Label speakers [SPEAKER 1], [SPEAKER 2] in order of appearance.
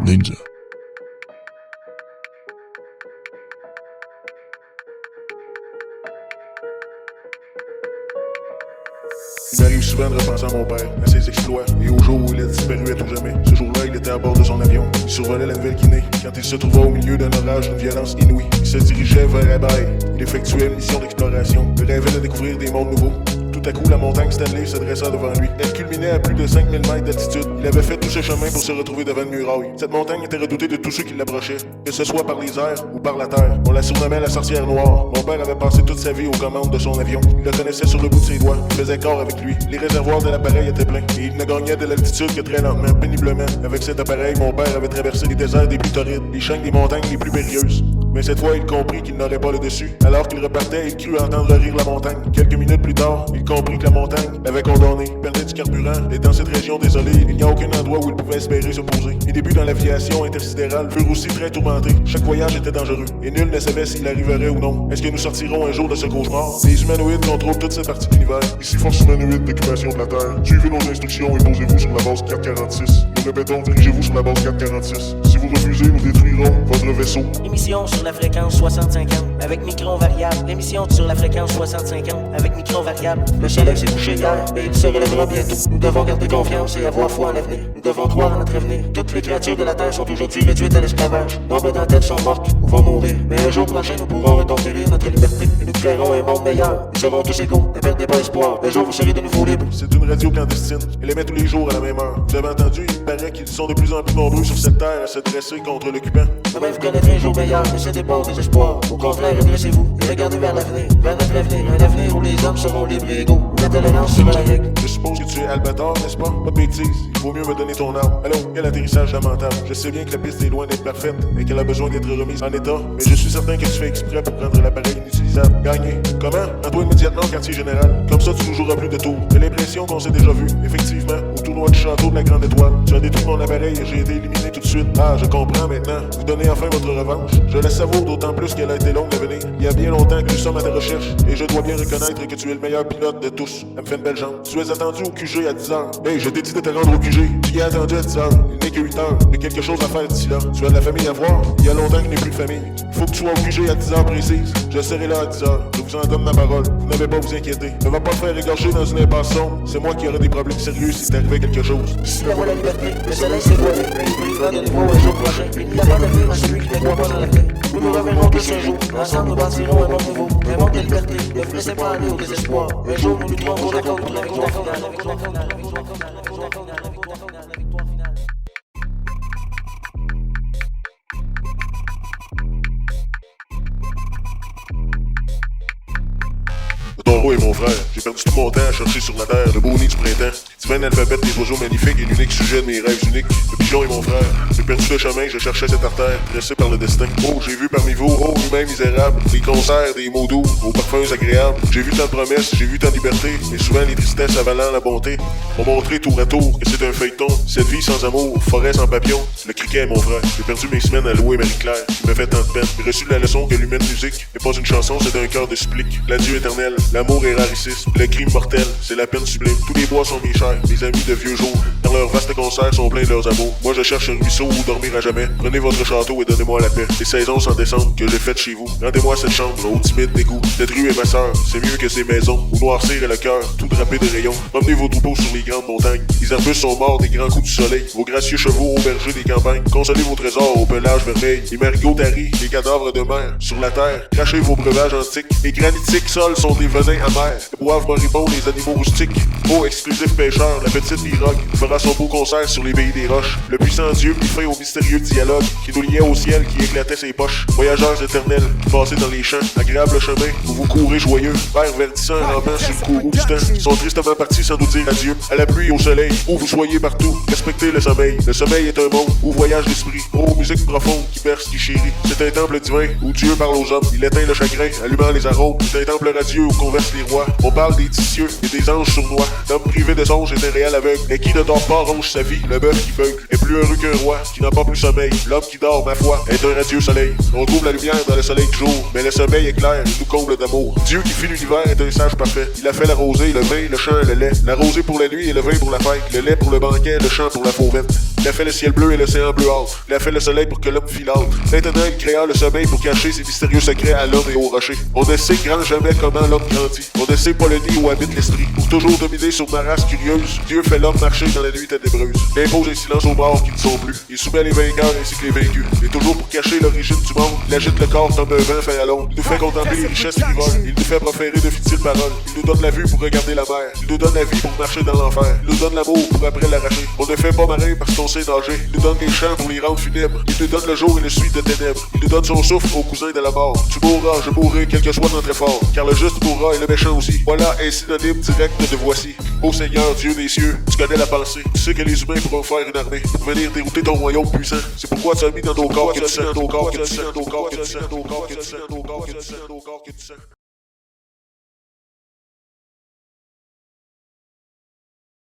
[SPEAKER 1] Ninja.
[SPEAKER 2] Il m'arrive souvent de repenser à mon père, à ses exploits, et au jour où il a disparu à tout jamais. Ce jour-là, il était à bord de son avion. Il survolait la Nouvelle-Guinée, quand il se trouva au milieu d'un orage d'une violence inouïe. Il se dirigeait vers Abaï. Il effectuait une mission d'exploration. Il rêvait de découvrir des mondes nouveaux. Tout à coup, la montagne Stanley se dressa devant lui. Elle culminait à plus de 5000 mètres d'altitude. Il avait fait tout ce chemin pour se retrouver devant une muraille. Cette montagne était redoutée de tous ceux qui l'approchaient, que ce soit par les airs ou par la terre. On la surnommait la sorcière noire. Mon père avait passé toute sa vie aux commandes de son avion. Il le connaissait sur le bout de ses doigts. Il faisait corps avec lui. Les réservoirs de l'appareil étaient pleins. Et il ne gagnait de l'altitude que très lentement, péniblement. Avec cet appareil, mon père avait traversé les déserts des plus torrides, les chaînes des montagnes les plus périlleuses. Mais cette fois, il comprit qu'il n'aurait pas le dessus. Alors qu'il repartait, il crut entendre rire la montagne. Quelques minutes plus tard, il comprit que la montagne l'avait condamné, perdait du carburant, et dans cette région désolée, il n'y a aucun endroit où il pouvait espérer se poser. Les débuts dans l'aviation intersidérale furent aussi très tourmentés. Chaque voyage était dangereux, et nul ne savait s'il arriverait ou non. Est-ce que nous sortirons un jour de ce cauchemar? Les humanoïdes contrôlent toute cette partie de l'univers.
[SPEAKER 3] Ici force humanoïde d'occupation de la Terre. Suivez nos instructions et posez-vous sur la base 446. Nous répétons, dirigez-vous sur la base 446. Si vous refusez, nous détruirons votre vaisseau.
[SPEAKER 4] Émission sur la fréquence 6050 avec micron variable. L'émission sur la fréquence 6050 avec micron variable. Le soleil s'est couché hier et il se relèvera bientôt. Nous devons garder confiance et avoir foi en l'avenir. Nous devons croire en notre avenir. Toutes les créatures de la Terre sont aujourd'hui réduites à l'esclavage. Nombre d'entêtes sont mortes ou vont mourir. Mais un jour prochain, nous pourrons reconquérir notre liberté. Et nous créerons un monde meilleur. Nous serons tous égaux. Ne perdez pas espoir. Un jour, vous serez de nouveau libres.
[SPEAKER 2] C'est une radio clandestine. Elle émet tous les jours à la même heure. Vous avez entendu, il paraît qu'ils sont de plus en plus nombreux sur cette terre à se dresser contre l'occupant.
[SPEAKER 4] Demain, vous connaîtrez un jour meilleur. Ne cédez pas au désespoir. Au contraire, redressez-vous et regardez vers l'avenir. Vers notre avenir. Un avenir où les hommes seront libres et égaux. La tolérance sera la règle.
[SPEAKER 2] Je suppose que tu es Albator, n'est-ce pas? Pas de bêtises, il vaut mieux me donner ton arme. Allô, quel atterrissage lamentable. Je sais bien que la piste est loin d'être parfaite et qu'elle a besoin d'être remise en état, mais je suis certain que tu fais exprès pour rendre l'appareil inutilisable. Gagné. Comment? Rends-toi immédiatement au quartier général. Comme ça, tu ne joueras plus de tour. J'ai l'impression qu'on s'est déjà vu, effectivement, au tournoi du château de la Grande Étoile. Tu as détruit mon appareil et j'ai été éliminé tout de suite. Ah, je comprends maintenant. Vous donnez enfin votre revanche. Je la savoure d'autant plus qu'elle a été longue à venir. Il y a bien longtemps que nous sommes à ta recherche et je dois bien reconnaître que tu es le meilleur pilote de tous. Elle me fait une belle jambe. Tu es attendu au QG à 10h. Hey, je t'ai dit de te rendre au QG. Tu y es attendu à 10h. Il n'est que 8h. Il y a quelque chose à faire d'ici là. Tu as de la famille à voir. Il y a longtemps que je n'ai plus de famille. Il faut que tu sois au QG à 10h précise. Je serai là à 10h. Je vous en donne ma parole. Vous n'avez pas à vous inquiéter. Ne va pas te faire égorger dans une impasse sombre. C'est moi qui aurai des problèmes sérieux si t'arrivait quelque chose.
[SPEAKER 4] Ici la voie la liberté, le soleil s'est voilé. Il brillera de nouveau un jour prochain. Il n'y a pas d'avenir à celui qui ne croit pas dans l'avenir. Nous nous reverrons tous un jour. Ensemble nous bâtirons un monde nouveau. Un monde de liberté. Ne vous laissez pas aller au désespoir. Un jour nous lutterons pour la victoire finale.
[SPEAKER 2] Toro est mon frère, j'ai perdu tout mon temps à chercher sur la terre le beau nid du printemps. Divin alphabet des oiseaux magnifiques et l'unique sujet de mes rêves uniques. Le pigeon est mon frère, j'ai perdu le chemin, je cherchais cette artère, dressée par le destin. Oh, j'ai vu parmi vous, oh, humains misérables, des concerts, des mots doux, aux parfums agréables. J'ai vu tant de promesses, j'ai vu tant de liberté, mais souvent les tristesses avalant la bonté m'ont montré tour à tour que c'est un feuilleton. Cette vie sans amour, forêt sans papillon, le criquet est mon frère. J'ai perdu mes semaines à louer Marie-Claire, qui me fait tant de peine. J'ai reçu la leçon que l'humaine musique n'est pas une chanson, c'est un cœur de supplique. L'adieu éternel, l'amour est rarissime, le crime mortel, c'est la peine sublime. Tous les bois sont mes chers, mes amis de vieux jours. Dans leurs vastes concerts sont pleins de leurs amours. Moi je cherche un ruisseau où dormir à jamais. Prenez votre château et donnez-moi la paix. Les saisons sans décembre que j'ai faites chez vous. Rendez-moi cette chambre au timide dégoût. Cette rue est ma sœur, c'est mieux que ces maisons où noircir est le cœur, tout drapé de rayons. Promenez vos troupeaux sur les grandes montagnes. Les arbustes sont morts des grands coups du soleil. Vos gracieux chevaux au berger des campagnes. Consolez vos trésors au pelage vermeil. Les marigots taris, les cadavres de mer. Sur la terre, crachez vos breuvages antiques. Les granitiques sols sont des venins amers. Boivent moribonds les animaux roustiques. Ô exclusif pêcheur, la petite pirogue fera son beau concert sur les pays des roches. Le puissant Dieu mit fin au mystérieux dialogue qui nous liait au ciel, qui éclatait ses poches. Voyageurs éternels, passez dans les champs, agréable chemin où vous courez joyeux, vers verdissant rampant sur le courroux du temps. Sont tristement partis sans nous dire adieu. À la pluie, au soleil, où vous soyez partout, respectez le sommeil. Le sommeil est un monde où voyage l'esprit. Ô musique profonde qui berce, qui chérit. C'est un temple divin où Dieu parle aux hommes. Il éteint le chagrin, allumant les arômes. C'est un temple radieux où conversent les rois. On parle des titieux et des anges sournois. L'homme privé de songe est un réel aveugle. Et qui ne dort pas ronge sa vie. Le bœuf qui beugle est plus heureux qu'un roi qui n'a pas plus sommeil. L'homme qui dort, ma foi, est un radieux soleil. On trouve la lumière dans le soleil du jour, mais le sommeil est clair et nous comble d'amour. Dieu qui fit l'univers est un sage parfait. Il a fait la rosée, le vin, le champ et le lait. La rosée pour la nuit et le vin pour la fête. Le lait pour le banquet, le champ pour la fauvette. Il a fait le ciel bleu et l'océan bleuâtre. Il a fait le soleil pour que l'homme filâtre. Maintenant, il créa le sommeil pour cacher ses mystérieux secrets à l'homme et au rocher. On ne sait grand jamais comment l'homme grandit. On ne sait pas le nid où habite l'esprit. Pour toujours dominer sur ma race curieuse, Dieu fait l'homme marcher dans la nuit ténébreuse. Il impose un silence aux morts qui ne sont plus. Il soumet les vainqueurs ainsi que les vaincus. Et toujours pour cacher l'origine du monde, il agite le corps comme un vent fait à l'ombre. Il nous fait contempler les richesses qui volent. Il nous fait proférer de futiles paroles. Il nous donne la vue pour regarder la mer. Il nous donne la vie pour marcher dans l'enfer. Il nous donne l'amour pour après l'arracher. On ne fait pas marin parce qu'on sait nager. Il nous donne des chants pour les rendre funèbres. Il nous donne le jour et le suite de ténèbres. Il nous donne son souffle aux cousins de la mort. Tu mourras, je mourrai, quel que soit notre effort. Car le juste mourra et le méchant aussi. Voilà un synonyme direct de voici. Ô Seigneur, Dieu des cieux, tu connais la pensée. Tu sais que les humains pourront faire une armée pour venir dérouter ton royaume puissant. C'est pourquoi tu as mis dans nos corps que tu sens,